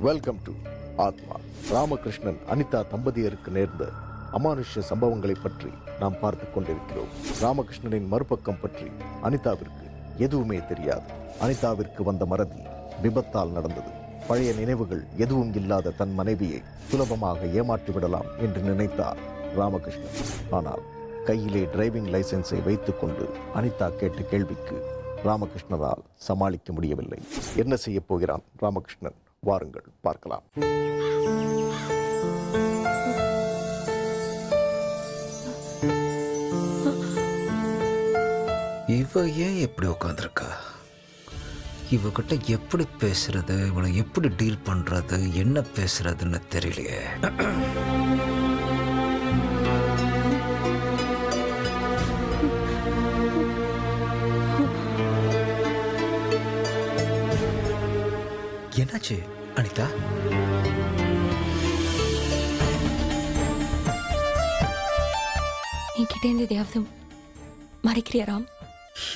Welcome to ஆத்மா. ராமகிருஷ்ணன் அனிதா தம்பதியருக்கு நேர்ந்த அமானுஷ்ய சம்பவங்களை பற்றி நாம் பார்த்து கொண்டிருக்கிறோம். ராமகிருஷ்ணனின் மறுபக்கம் பற்றி அனிதாவிற்கு எதுவுமே தெரியாது. அனிதாவிற்கு வந்த மறதி விபத்தால் நடந்தது. பழைய நினைவுகள் எதுவும் இல்லாத தன் மனைவியை சுலபமாக ஏமாற்றி விடலாம் என்று நினைத்தார் ராமகிருஷ்ணன். ஆனால் கையிலே டிரைவிங் லைசன்ஸை வைத்துக் கொண்டு அனிதா கேட்ட கேள்விக்கு ராமகிருஷ்ணனால் சமாளிக்க முடியவில்லை. என்ன செய்ய போகிறான் ராமகிருஷ்ணன்? வாருங்கள் பார்க்கலாம். இவ ஏன் எப்படி உட்காந்துருக்கா? இவகிட்ட எப்படி பேசுறது, இவளை எப்படி டீல் பண்றது, என்ன பேசுறதுன்னு தெரியலையே. என்னாச்சு அனிதா? என்கிட்ட இருந்து எதையாவது மறைக்கிறியா ராம்?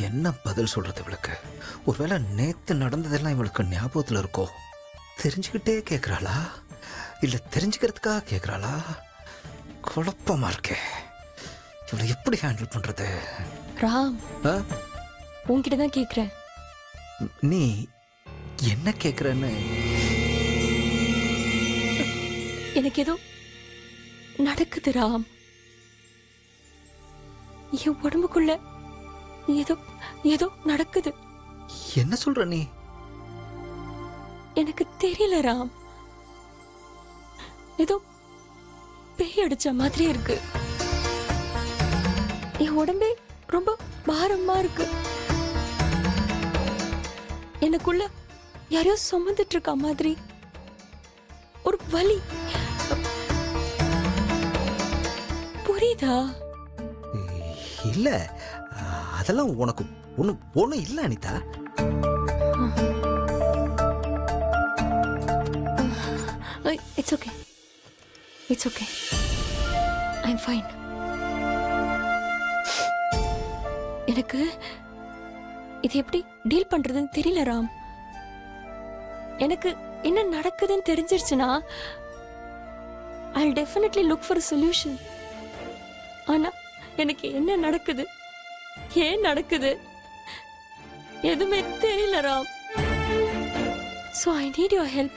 என்ன பதில் சொல்றது இவளுக்கு? ஒருவேளை நேத்து நடந்ததெல்லாம் இவளுக்கு ஞாபகத்துல இருக்கோ? தெரிஞ்சுக்கிட்டே கேக்குறாளா இல்ல தெரிஞ்சுக்கிறதுக்காக கேக்குறாளா? குழப்பமா இருக்கே. இவளை எப்படி ஹேண்டில் பண்றது? ராம், உன்கிட்ட தான் கேக்குறேன். நீ என்ன கேக்குறன்னு? எனக்கு ஏதோ நடக்குது ராம். என் உடம்புக்குள்ள ஏதோ ஏதோ நடக்குது. என்ன சொல்ற நீ? எனக்கு தெரியல ராம். ஏதோ பேய் அடிச்ச மாதிரி இருக்கு. என் உடம்பே ரொம்ப பாரமா இருக்கு. எனக்குள்ள யாரையோ சுமந்துட்டு இருக்க மாதிரி ஒரு வலி. புரியுதா? இல்ல, அதெல்லாம் உனக்கு ஒண்ணும் இல்ல Anitha. It's okay, it's okay, I am fine. எனக்கு இது எப்படி டீல் பண்றதுன்னு தெரியல ராம். எனக்கு என்ன நடக்குதுன்னு தெரிஞ்சிருச்சுன்னா I'll definitely look for a solution. ஆனா எனக்கு என்ன நடக்குது, ஏன் நடக்குது எதுவுமே தெரியல Ram. So I need your help.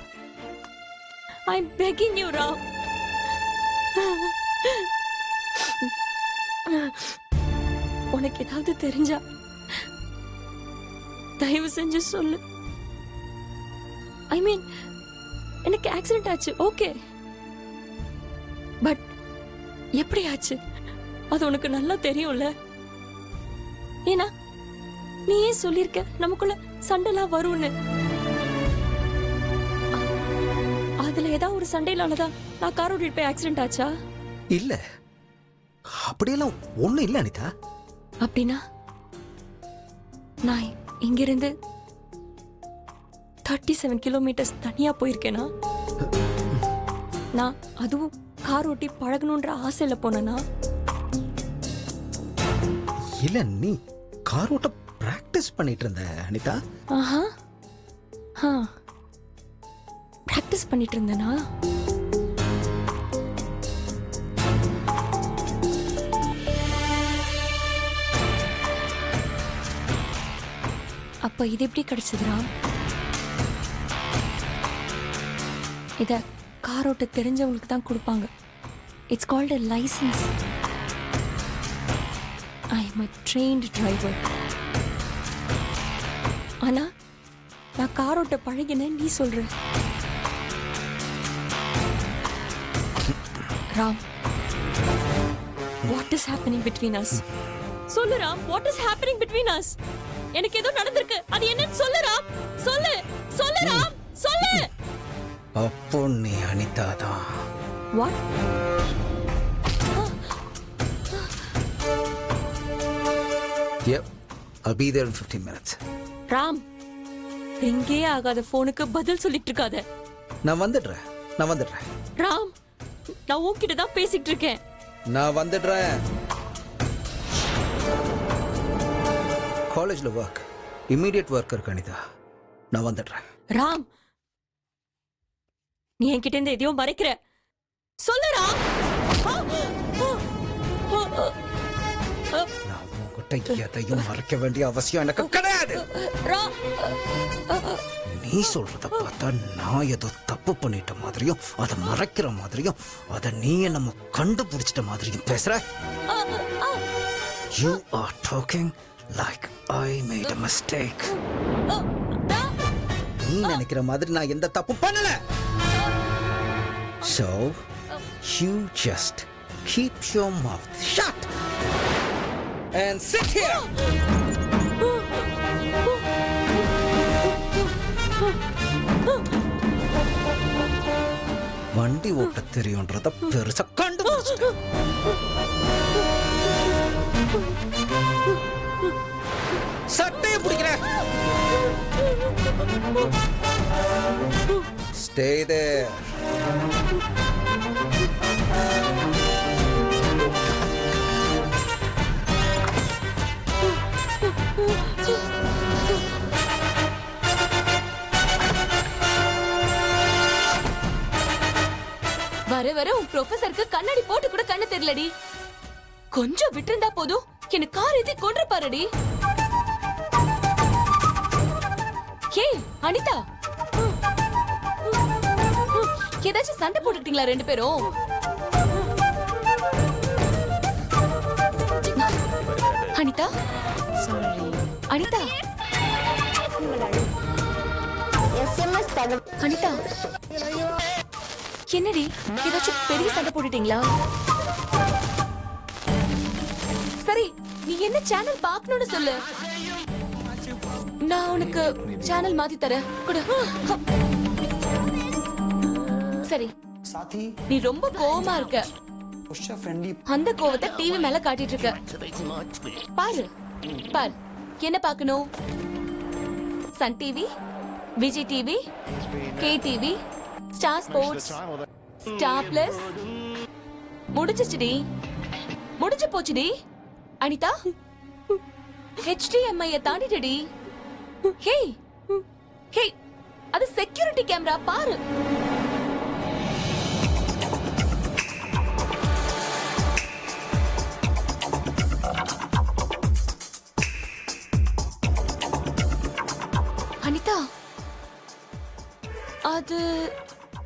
I'm begging you Ram. உனக்கு ஏதாவது தெரிஞ்சா தயவு செஞ்சு சொல்லு. ஐ மீன், எனக்கு ஆக்சிடென்ட் ஆச்சு, ஓகே, பட் எப்படி ஆச்சு அது உனக்கு நல்லா தெரியும்ல. ஏன்னா நீ ஏன் சொல்லிருக்க நமக்குள்ள சண்டைலாம் வரும்னு. அதுல ஏதாவது ஒரு சண்டையிலானதான் நான் கார் ஓட்டிட்டு போய் ஆக்சிடென்ட் ஆச்சா? இல்ல, அப்படியெல்லாம் ஒண்ணும் இல்ல அனிதா. அப்படின்னா நான் இங்கிருந்து 37 கிலோமீட்டர்ஸ் தனியா போயிருக்கேனா? நான் அதுவும் கார் ஓட்டி பழகணுன்ற ஆசையில போனேனா? இல்ல, நீ கார் ஓட்ட பிராக்டிஸ் பண்ணிட்டு இருந்த அனிதா. ஆஹா, பிராக்டிஸ் பண்ணிட்டு இருந்தேனா? அப்ப இது எப்படி கிடைச்சதுரா? இத கார் ஓட்ட தெரிஞ்சவங்களுக்கு தான் கொடுப்பாங்க. It's called a license. I am a trained driver. ஆனா நான் கார் ஓட்ட பழகினேன் நீ சொல்ற. Ram, what is happening between us? சொல்லு Ram, what is happening between us? எனக்கு ஏதோ நடந்திருக்கு, அது என்னன்னு சொல்லு ராம். சொல்லு ராம், சொல்லு. அப்போ நீ அனிதா தான். What? Yep, I'll be there in 15 minutes. Ram, ரிங்கே ஆகாத போனுக்கு பதில் சொல்லிட்டு இருக்காத. நான் வந்துடுறேன். ராம், நான் உன்கிட்ட தான் பேசிட்டு இருக்கேன். நான் வந்துடுறேன். காலேஜ்ல ஒர்க், இமீடியட் ஒர்க் இருக்கு அனிதா. நான் வந்துடுறேன். ராம், நீ என்கிட்ட இருந்து எதையோ மறைக்கிற. சொல்லுடா. நான் உன்கிட்ட எதையும் மறைக்க வேண்டிய அவசியம் எனக்கு கிடையாது. நீ சொல்றத பார்த்தா நான் ஏதோ தப்பு பண்ணிட்ட மாதிரியும் அதை மறைக்கிற மாதிரியும் அதை நீ நம்ம கண்டுபிடிச்சிட்ட மாதிரியும் பேசுற. You are talking like I made a mistake. நீ நினைக்கிற மாதிரி நான் எந்த தப்பு பண்ணல. So you just keep your mouth shut and sit here. வண்டி ஓட்ட தெரியும்ன்றத பெருசா கண்டுபிடிச்சிட்ட. சட்டையை பிடிக்கிற. Stay there. வர வர உன் ப்ரொஃபசருக்கு கண்ணாடி போட்டு கூட கண்ணு தெரியலடி. கொஞ்சம் விட்டிருந்தா போதும் எனக்கு கார் ஏத்தி கொன்று பாருடி. ஹே அனிதா, ஏதாச்சும் சண்டை போட்டுக்கிட்டீங்களா ரெண்டு பேரும்? அனிதா, அனிதா, அனிதா, என்னடி ஏதாச்சும் பெரிய சண்டை போட்டுட்டீங்களா? சரி, நீ என்ன சேனல் பார்க்கணும்னு சொல்லு, நான் உனக்கு சேனல் மாத்தி தரேன். கொடு. சரி, நீ ரொம்ப கோவமா இருக்க. அந்த கோவத்தை டிவி மேல காட்டிட்டு இருக்க. பாரு பாரு, என்ன பார்க்கணும்? Sun TV, Vijay TV, K TV, Star Sports, Star Plus. முடிஞ்சிச்சுடி, முடிஞ்சு போச்சுடி. அனிதா, HDMI தாண்டிட்டடி. ஹே ஹே, அது செக்யூரிட்டி கேமரா, பாரு. அனிதா, அது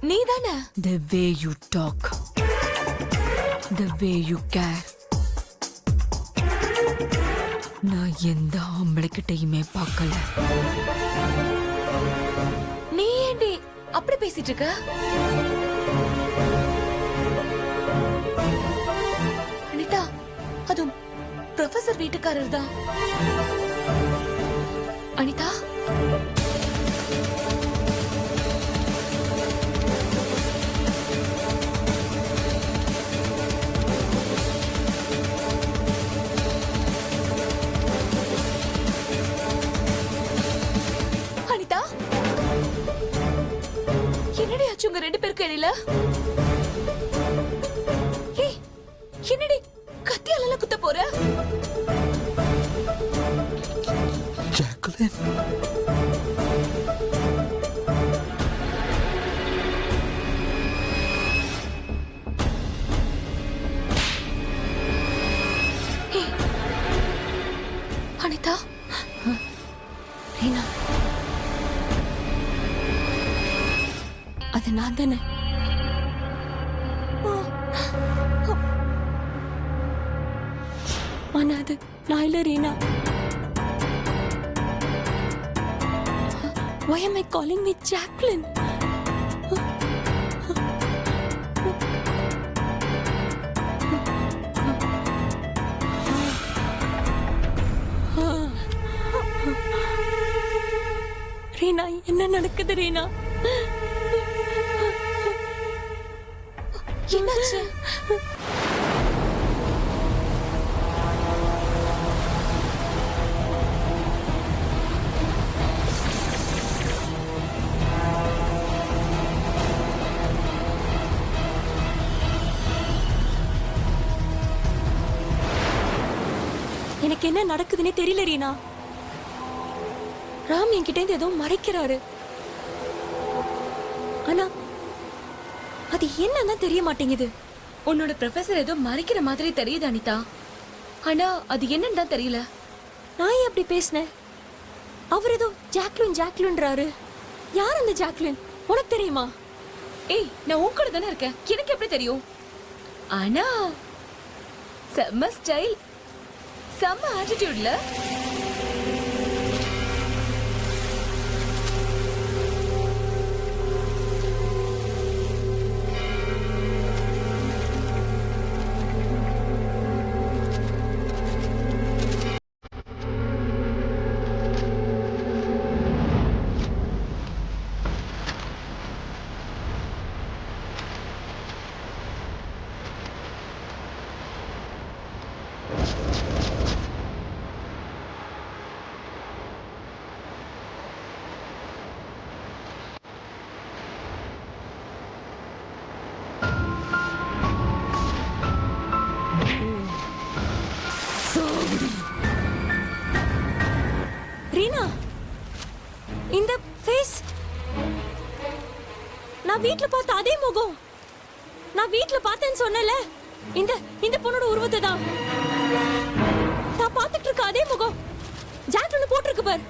நீதானே? The way you talk, the way you care. நான் எந்த ஆம்பளைக்கிட்டையுமே பார்க்கல. நீ ஏண்டி அப்படி பேசிட்டு இருக்க? அனிதா, அதுவும் ப்ரொஃபசர் வீட்டுக்காரர் தான். அனிதா, அனிதா, என்னடி ஆச்சு உங்க ரெண்டு பேருக்கு இடையில? ஏய், என்னடி கத்தியால குத்த போற? ஜாக்குலின், ஏய், அனிதா, ரீனா, அது நான் தானே? ஆனா அது நான் இல்ல Reena. Why am I calling me Jacqueline? Reena, என்ன நடக்குது ரீனா? என்னாச்சு? எனக்கு என்ன நடக்குதுன்னே தெரியல ரீனா. ராம் என்கிட்ட இருந்து ஏதோ மறைக்கிறாரு. ஆனா அது என்னன்னு தெரிய மாட்டேங்குது. உன்னோட ப்ரொஃபசர் ஏதோ மறைக்கிற மாதிரி தெரியுது அனிதா. ஆனா அது என்னன்னு தான் தெரியல. நான் ஏன் அப்படி பேசினேன்? அவர் ஏதோ ஜாக்லின் ஜாக்லின்றாரு. யார் அந்த ஜாக்லின்? உனக்கு தெரியுமா? ஏய், நான் உன் கூட தானே இருக்கேன், எனக்கு எப்படி தெரியும்? ஆனா செம்ம ஸ்டைல், செம்ம ஆட்டிடியூட்ல. ரீனா, இந்த ஃபேஸ் நான் வீட்ல பார்த்த அதே முகம். நான் வீட்ல பார்த்தேன்னு சொன்னல, இந்த இந்த பொண்ணோட உருவத்தை தான் நான் பார்த்துட்டு இருக்க அதே முகம். ஜாக்லின் போட்டிருக்கு பார்,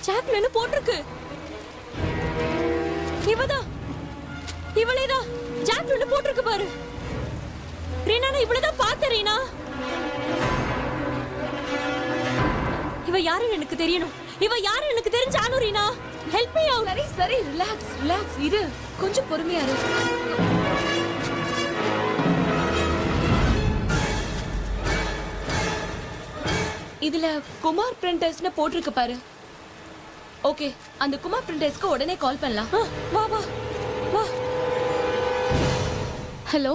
ஜாக்லின் போட்டிருக்கு. இவதான், இவளேதான் ஜாக்லின் போட்டிருக்கு பாரு. ரீனா, நான் இவளதான் பார்த்தேன். ரீனா, இவ யாருன்னு எனக்கு தெரியணும். இவ யாரு எனக்கு தெரிஞ்சானு. Reena, help me out. சரி சரி, ரிலாக்ஸ் ரிலாக்ஸ், இரு, கொஞ்சம் பொறுமையா இரு. இதுல குமார் பிரிண்டர்ஸ்னு போட்டிருக்கு பாரு. ஓகே, அந்த குமார் பிரிண்டர்ஸ்க்கு உடனே கால் பண்ணலாம். வா வா வா. ஹலோ,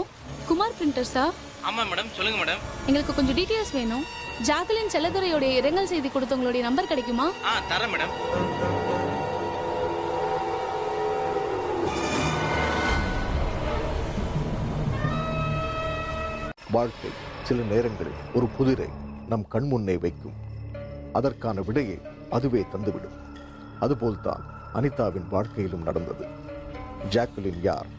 குமார் பிரிண்டர்ஸா? ஆமா மேடம், சொல்லுங்க மேடம். எங்களுக்கு கொஞ்சம் டீடைல்ஸ் வேணும். ஜாக்லின் செல்லதுரையோட இரங்கல் செய்தி கொடுத்தவங்களுடைய நம்பர் கிடைக்குமா? தரேன் மேடம். வாழ்க்கை சில நேரங்களில் ஒரு புதிரை நம் கண் முன்னே வைக்கும். அதற்கான விடையை அதுவே தந்துவிடும். அதுபோல்தான் அனிதாவின் வாழ்க்கையிலும் நடந்தது. ஜாக்லின் யார்,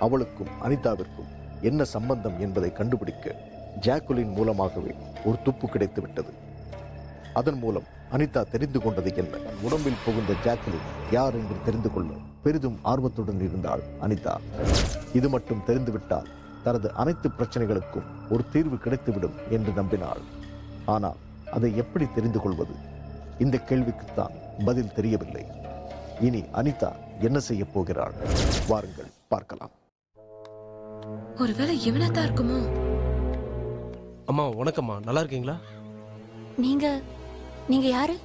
அவளுக்கும் அனிதாவிற்கும் என்ன சம்பந்தம் என்பதை கண்டுபிடிக்க ஜாக்குலின் மூலமாகவே ஒரு துப்பு கிடைத்து விட்டது. அதன் மூலம் அனிதா தெரிந்து கொண்டது என்ன? தன் உடம்பில் புகுந்த ஜாக்குலின் யார் என்று தெரிந்து கொள்ள பெரிதும் ஆர்வத்துடன் இருந்தாள் அனிதா. இது மட்டும் தெரிந்துவிட்டால் தனது அனைத்து பிரச்சனைகளுக்கும் ஒரு தீர்வு கிடைத்துவிடும் என்று நம்பினாள். ஆனால் அதை எப்படி தெரிந்து கொள்வது? இந்த கேள்விக்குத்தான் பதில் தெரியவில்லை. இனி அனிதா என்ன செய்ய போகிறாள்? வாருங்கள் பார்க்கலாம். ஒருவேளை இவனத்தான் இருக்குமோ? அம்மா வணக்கம்மா, நல்லா இருக்கீங்களா? நீங்க நீங்க யாரு?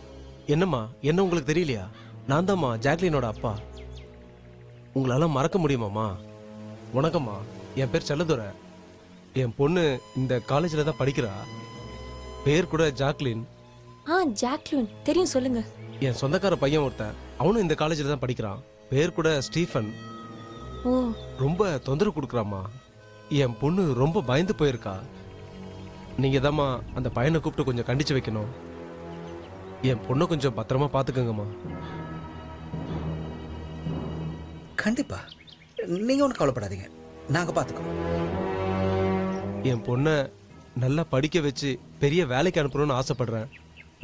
என்னம்மா, என்ன உங்களுக்கு தெரியலையா? நான் தான்மா ஜாக்லினோட அப்பா. உங்களால மறக்க முடியுமாம்மா? வணக்கம்மா, என் பேர் செல்லதுரை. என் பொண்ணு இந்த காலேஜில் தான் படிக்கிறா. பேர் கூட ஜாக்லின். ஜாக்லின் தெரியும், சொல்லுங்க. என் சொந்தக்கார பையன் ஒருத்தன், அவனும் இந்த காலேஜில் தான் படிக்கிறான். பேர் கூட ஸ்டீஃபன். ஓ, ரொம்ப தொந்தரவு கொடுக்குறாம்மா. என் பொண்ணு ரொம்ப பயந்து போயிருக்கா. நீங்க தாம்மா அந்த பையனை கூப்பிட்டு கொஞ்சம் கண்டிச்சு வைக்கணும். என் பொண்ணை கொஞ்சம் பத்திரமா பாத்துக்கங்கம்மா. கண்டிப்பா, நீங்க ஒன்றும் கவலைப்படாதீங்க, நாங்க பாத்துக்கோம். என் பொண்ணை நல்லா படிக்க வச்சு பெரிய வேலைக்கு அனுப்பணும்னு ஆசைப்படுறேன்.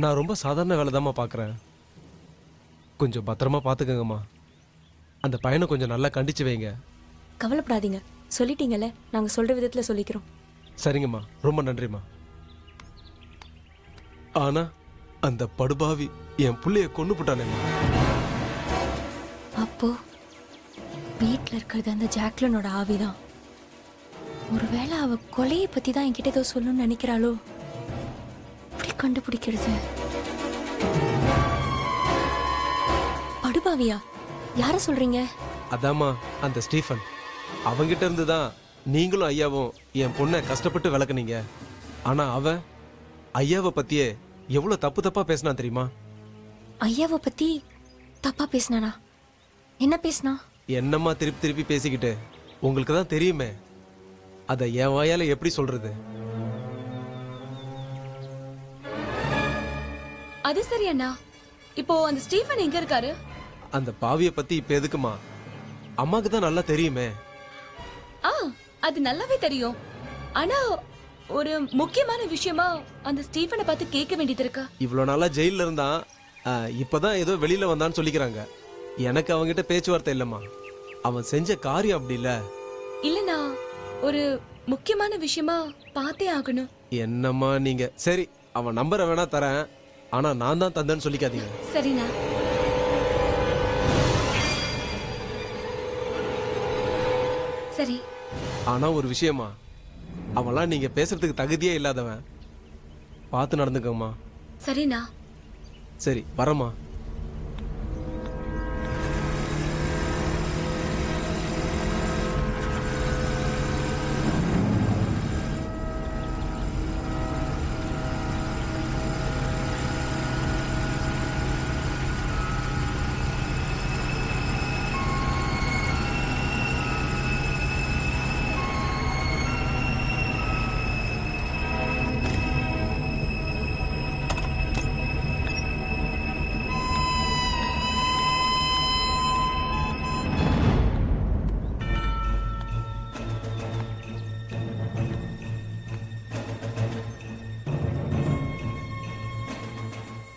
நான் ரொம்ப சாதாரண வேலை தாம்மா பார்க்குறேன். கொஞ்சம் பத்திரமா பார்த்துக்கங்கம்மா. அந்த பையனை கொஞ்சம் நல்லா கண்டிச்சு வைங்க. கவலைப்படாதீங்க, சொல்லிட்டீங்கல்ல, நாங்க சொல்ற விதத்துல சொல்லிக்கிறோம். சரிங்கம்மா, ரொம்ப நன்றிம்மா. ஆனா அந்த படுபாவி என் புள்ளைய கொண்டு போட்டானேம்மா. அப்போ வீட்ல இருக்கிறது அந்த ஜாக்லினோட ஆவிதான். ஒருவேளை அவ கொலையை பத்தி தான் என்கிட்ட ஏதோ சொல்லணும்னு நினைக்கிறாளோ? எப்படி கண்டுபிடிக்கிறது? படுபாவியா? யார சொல்றீங்க? அதாம்மா அந்த ஸ்டீஃபன். அவங்கிட்ட இருந்து தான் நீங்களும் ஐயாவும் என் பொண்ணை கஷ்டப்பட்டு விளக்குனீங்க. ஆனா அவன் ஐயாவை பத்தியே எவ்வளவு தப்பு தப்பா பேசினான் தெரியுமா? ஐயாவை பத்தி தப்பா பேசினானா? என்ன பேசினா? என்னம்மா திருப்பி திருப்பி பேசிக்கிட்டு? உங்களுக்கு தான் தெரியுமே. அதை என் வாயால எப்படி சொல்றது? அது சரி அண்ணா, இப்போ அந்த ஸ்டீஃபன் எங்க இருக்காரு? அந்த பாவியை பத்தி இப்ப எதுக்குமா? அம்மாக்கு தான் நல்லா தெரியுமே. ஆ அது நல்லாவே தெரியும். ஆனா ஒரு முக்கியமான விஷயமா அந்த ஸ்டீஃபனை பார்த்து கேட்க வேண்டியது இருக்கா? இவ்வளோ நாளா ஜெயிலில் இருந்தான், இப்பதான் ஏதோ வெளியில வந்தான்னு சொல்லிக்கிறாங்க. எனக்கு அவன்கிட்ட பேச்சுவார்த்தை இல்லைம்மா. அவன் செஞ்ச காரியம் அப்படி இல்லை. இல்லனா ஒரு முக்கியமான விஷயமா பார்த்தே ஆகணும். என்னம்மா நீங்க? சரி, அவன் நம்பரை வேணா தரேன், ஆனா நான் தான் தந்தேன்னு சொல்லிக்காதீங்க. சரிண்ணா. சரி. ஆனா ஒரு விஷயமா, அவன்லாம் நீங்க பேசுறதுக்கு தகுதியே இல்லாதவன். பார்த்து நடந்துக்கம்மா. சரிண்ணா. சரி, வரமா.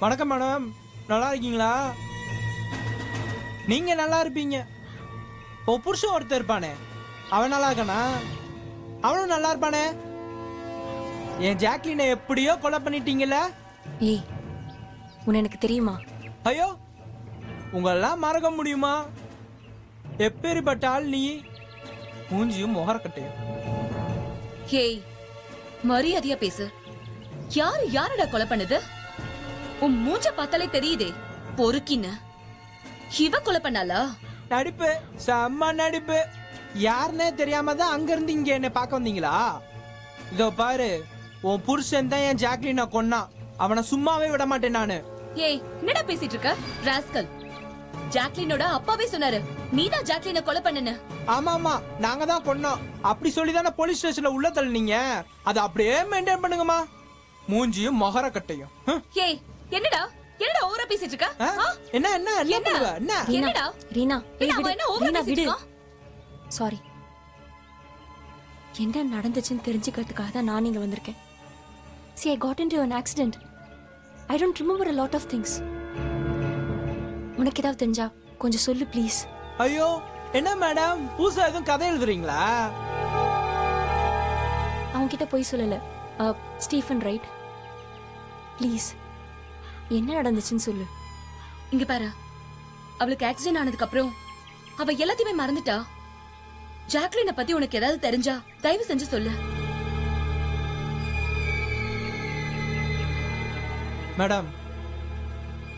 வணக்கம் மேடம், நல்லா இருக்கீங்களா? நீங்க நல்லா இருப்பீங்க. உன் புருஷன் ஒருத்தர் இருப்பானே, அவன் நல்லா இருக்கானா? அவனும் நல்லா இருப்பானே. என் ஜாக்லினை எப்படியோ கொலை பண்ணிட்டீங்கல்ல? ஏய், உன்னை எனக்கு தெரியுமா? ஐயோ, உங்களெல்லாம் மறக்க முடியுமா? எப்பேற்பட்ட ஆள் நீ? மூஞ்சியும் முகரக்கட்டையும். ஹேய், மரியாதையா பேசு. யாரு யாரடா கொலை பண்ணது? உன் மூஞ்ச பார்த்தாலே தெரியுதே, பொறுக்கின்னு. இவ கொலை பண்ணாளா? நடிப்பு, செம்ம நடிப்பு. யாருன்னே தெரியாம தான் அங்க இருந்து இங்க என்ன பார்க்க வந்தீங்களா? இதோ பாரு, உன் புருஷன் தான் என் ஜாக்லினை கொன்னான். அவனை சும்மாவே விட மாட்டேன் நானு. ஏய், என்னடா பேசிட்டு இருக்க ராஸ்கல்? ஜாக்லினோட அப்பாவே சொன்னாரு நீதான் ஜாக்லினை கொலை பண்ணுன. ஆமா ஆமா, நாங்க தான் கொன்னோம். அப்படி சொல்லி தானே போலீஸ் ஸ்டேஷன்ல உள்ள தள்ளினீங்க. அதை அப்படியே மெயின்டைன் பண்ணுங்கம்மா. மூஞ்சியும் மொகர கட்டையும். ஏய், என்னடா என்னடா ஓவரா பேசிட்டு இருக்க? ஆ? என்ன என்ன என்ன பண்ணுவ? என்ன என்னடா ரீனா, என்ன அவன் என்ன ஓவரா ரீனா பேசிட்டு விடு. இருக்கான்? சாரி. என்ன நடந்துச்சுன்னு தெரிஞ்சுக்கிறதுக்காக தான் நான் இங்க வந்திருக்கேன். See, I got into an accident. I don't remember a lot of things. உனக்கு ஏதாவது தெரிஞ்சா கொஞ்சம் சொல்லு ப்ளீஸ். ஐயோ, என்ன மேடம் புதுசா எதுவும் கதை எழுதுறீங்களா? அவன் கிட்ட போய் சொல்லல. Stephen right? ப்ளீஸ் என்ன நடந்துச்சுன்னு சொல்லு. இங்க பாரு, அவளுக்கு ஆக்சிடென்ட் ஆனதுக்கு அப்புறம் அவ எல்லாத்தையுமே மறந்துட்டா. ஜாக்லினை பத்தி உனக்கு ஏதாவது தெரிஞ்சா தயவு செஞ்சு சொல்லு. மேடம்,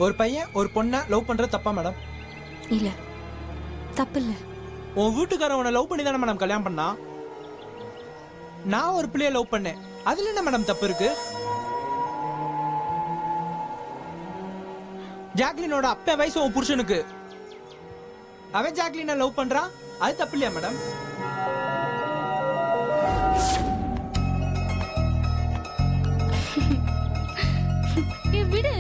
ஒரு பையன் ஒரு பொண்ணை லவ் பண்றது தப்பா மேடம்? இல்ல, தப்பு இல்ல. உன் வீட்டுக்காரன் உன்னை லவ் பண்ணி தானே மேடம் கல்யாணம் பண்ணா? நான் ஒரு பிள்ளைய லவ் பண்ணேன், அதுல என்ன மேடம் தப்பு இருக்கு? ஜாக்லினோட அப்ப வயசு உன் புருஷனுக்கு. அவன் ஜாக்லினை லவ் பண்றான், அது தப்பு இல்லையா மேடம்? விடு.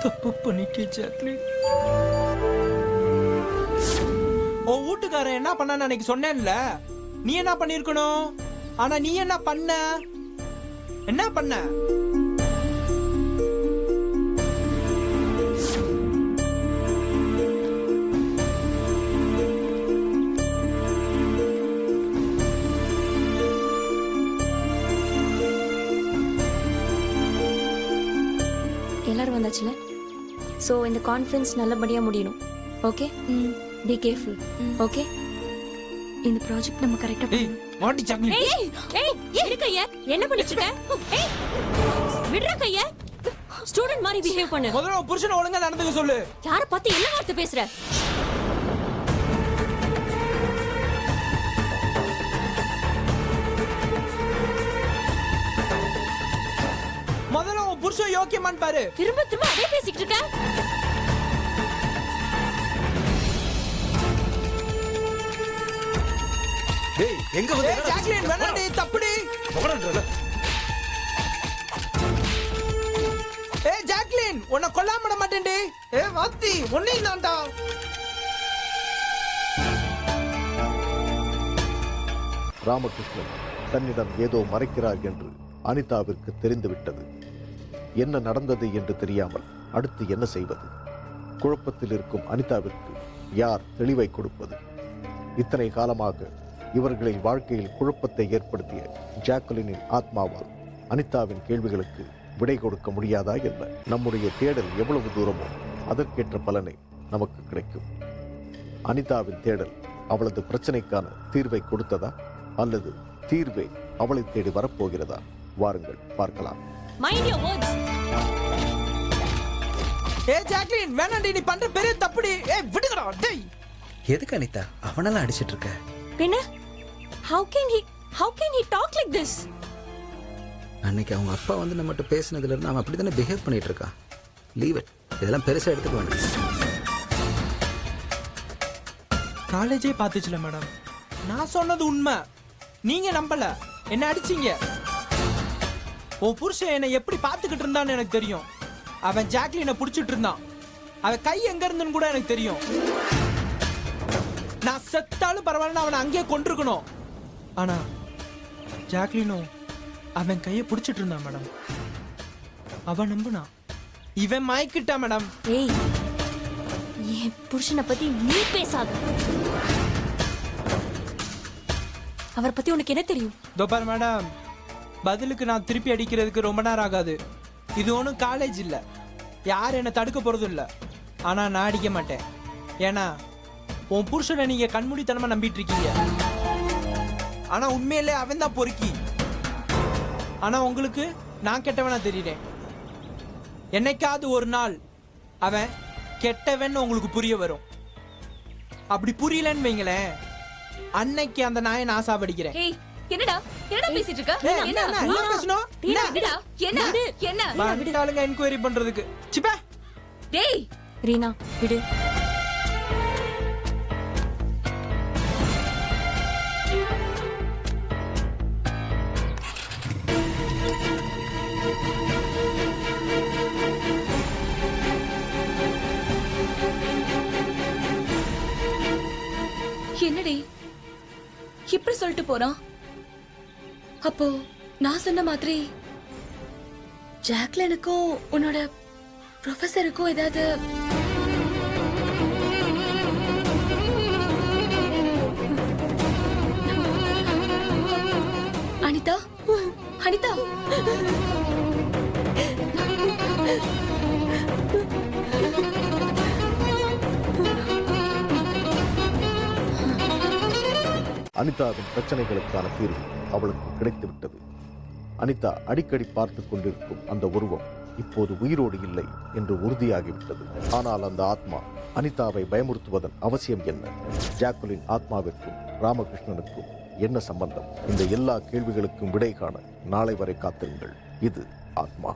தப்பு பண்ணிட்டே ஜாக்லின். உன் வீட்டுக்காரன் என்ன பண்ணான்னு அன்னைக்கு சொன்னேன்ல, நீ என்ன பண்ணிருக்கணும்? ஆனா நீ என்ன பண்ண? என்ன பண்ண? எல்லாரும் வந்தாச்சுல. ஸோ இந்த கான்ஃபரன்ஸ் நல்லபடியா முடியணும். Okay, be careful. ஓகே, இந்த ப்ராஜெக்ட் நம்ம கரெக்டா ஏய், பண்ணணும். வாட்டி ஜாக்லின். ஏய், ஏய், எடு கைய. என்ன பண்ணிட்டு இருக்க? ஏய், விடுற கைய. ஸ்டூடெண்ட் மாதிரி பிஹேவ் பண்ணு. முதல்ல உன் புருஷனை ஒழுங்கா நடந்துக்க சொல்லு. யார பார்த்து என்ன வார்த்தை பேசுற? முதல்ல உன் புருஷன் யோக்கியமான்னு பாரு. திரும்ப திரும்ப அதே பேசிக்கிட்டு இருக்க. டேய் எங்க ஏய் ஜாக்லின் வேணாடி, தப்புடி. ஏய் ஜாக்லின் உன்னை கொல்லாம விட மாட்டேன்டி. ஏய் வாத்தி ஒன்னையும் தான்டா. ராமகிருஷ்ணன் தன்னிடம் ஏதோ மறைக்கிறார் என்று அனிதாவிற்கு தெரிந்துவிட்டது. என்ன நடந்தது என்று தெரியாமல் அடுத்து என்ன செய்வது? குழப்பத்தில் இருக்கும் அனிதாவிற்கு யார் தெளிவை கொடுப்பது? இத்தனை காலமாக இவர்களின் வாழ்க்கையில் குழப்பத்தை ஏற்படுத்திய ஜாக்குலினின் ஆத்மாவால் அனிதாவின் கேள்விகளுக்கு விடை கொடுக்க முடியாதா என்ன? நம்முடைய தேடல் எவ்வளவு தூரமோ அதற்கேற்ற பலனை நமக்கு கிடைக்கும். அனிதாவின் தேடல் அவளது பிரச்சனைக்கான தீர்வை கொடுத்ததா அல்லது தீர்வை அவளை தேடி வரப்போகிறதா? வாருங்கள் பார்க்கலாம். Mind your words. ஏய் ஜாக்லின் வேணாண்டி, நீ பண்ற பெரிய தப்புடி. ஏய் விடுங்கடா டேய். எதுக்கு அனிதா அவனெல்லாம் அடிச்சிட்டு இருக்க? பின்ன how can he talk like this? அன்னைக்கு அவங்க அப்பா வந்து நம்மகிட்ட பேசினதுல இருந்து அவன் அப்படி தானே பிஹேவ் பண்ணிட்டு இருக்கான். லீவ் இட், இதெல்லாம் பெருசா எடுத்துக்க வேண்டாம். காலேஜே பார்த்துச்சுல மேடம், நான் சொன்னது உண்மை. நீங்க நம்பல, என்ன அடிச்சீங்க. உன் புருஷன் என்னை எப்படி பார்த்துக்கிட்டு இருந்தான்னு எனக்கு தெரியும். அவன் ஜாக்லினை பிடிச்சிட்டு இருந்தான். அவன் கை எங்க இருந்துன்னு கூட எனக்கு தெரியும். நான் செத்தாலும் பரவாயில்ல, அவனை அங்கேயே கொண்டிருக்கணும். ஆனா ஜாக்லினும் அவன் கையை பிடிச்சிட்டு இருந்தான் மேடம். அவன் நம்புனா, இவன் மயக்கிட்டான் மேடம். ஏய், என் புருஷனை பத்தி நீ பேசாத. அவரை பத்தி உனக்கு என்ன தெரியும்? தோப்பார் மேடம், பதிலுக்கு நான் திருப்பி அடிக்கிறதுக்கு ரொம்ப நேரம் ஆகாது. இது ஒன்றும் காலேஜ் இல்லை, யார் என்னை தடுக்க போறதும் இல்லை. ஆனா நான் அடிக்க மாட்டேன். ஏன்னா உன் புருஷனை நீங்க கண்மூடித்தனமா நம்பிட்டு இருக்கீங்க. ஆனா உண்மையிலே அவன் தான் பொறுக்கி. ஆனா உங்களுக்கு நான் கெட்டவனா தெரியுறேன். என்னைக்காவது ஒரு நாள் அவன் கெட்டவன் உங்களுக்கு புரிய வரும். அப்படி புரியலன்னு வைங்களேன், அன்னைக்கு அந்த நாயை நான் சாவடிக்கிறேன். ஏய் என்னடா என்னடா பேசிட்டு இருக்க? ஏய், என்ன என்ன பேசணும்? என்னடா என்ன என்ன வந்துட்டாளுங்க என்கொயரி பண்றதுக்கு. சிப்பா டேய் ரீனா விடு. என்னடி இப்படி சொல்லிட்டு போறான்? அப்போ நான் சொன்ன மாதிரி ஜாக்லினுக்கும் உன்னோட ப்ரொஃபஸருக்கும் ஏதாவது அனிதா அனிதா அனிதாவின் பிரச்சனைகளுக்கான தீர்வு அவளுக்கு கிடைத்துவிட்டது. அனிதா அடிக்கடி பார்த்து கொண்டிருக்கும் அந்த உருவம் இப்போது உயிரோடு இல்லை என்று உறுதியாகிவிட்டது. ஆனால் அந்த ஆத்மா அனிதாவை பயமுறுத்துவதன் அவசியம் என்ன? ஜாக்குலின் ஆத்மாவிற்கும் ராமகிருஷ்ணனுக்கும் என்ன சம்பந்தம்? இந்த எல்லா கேள்விகளுக்கும் விடை காண நாளை வரை காத்திருங்கள். இது ஆத்மா.